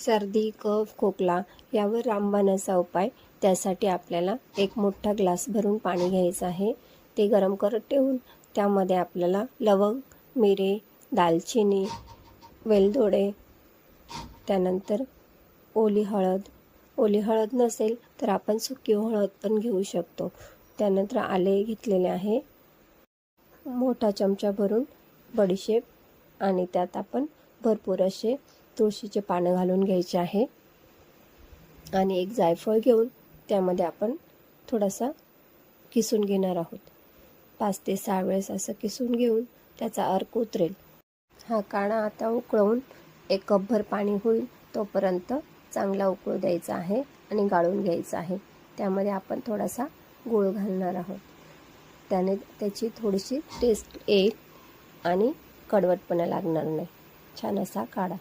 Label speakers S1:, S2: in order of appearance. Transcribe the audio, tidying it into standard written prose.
S1: सर्दी, कफ, खोकला यावर रामबाण असा उपाय. त्यासाठी आपल्याला एक मोठा ग्लास भरून पाणी घ्यायचं आहे. ते गरम करत ठेवून त्यामध्ये आपल्याला लवंग, मिरे, दालचिनी, वेलदोडे, त्यानंतर ओली हळद नसेल तर आपण सुकी हळद पण घेऊ शकतो. त्यानंतर आले घेतलेले आहे, मोठा चमचा भरून बडीशेप आणि त्यात आपण भरपूर असे तुळशीचे पानं घालून घ्यायचे आहे आणि एक जायफळ घेऊन त्यामध्ये आपण थोडासा किसून घेणार आहोत. 5 ते 6 वेळेस असं किसून घेऊन त्याचा अर्क उतरेल. हा काढा आता उकळवून 1 कपभर पाणी होईल तोपर्यंत चांगला उकळू द्यायचा आहे आणि गाळून घ्यायचा आहे. त्यामध्ये आपण थोडासा गूळ घालणार आहोत. त्याने त्याची थोडीशी टेस्ट येईल आणि कडवटपणा लागणार नाही. छान असा काढा.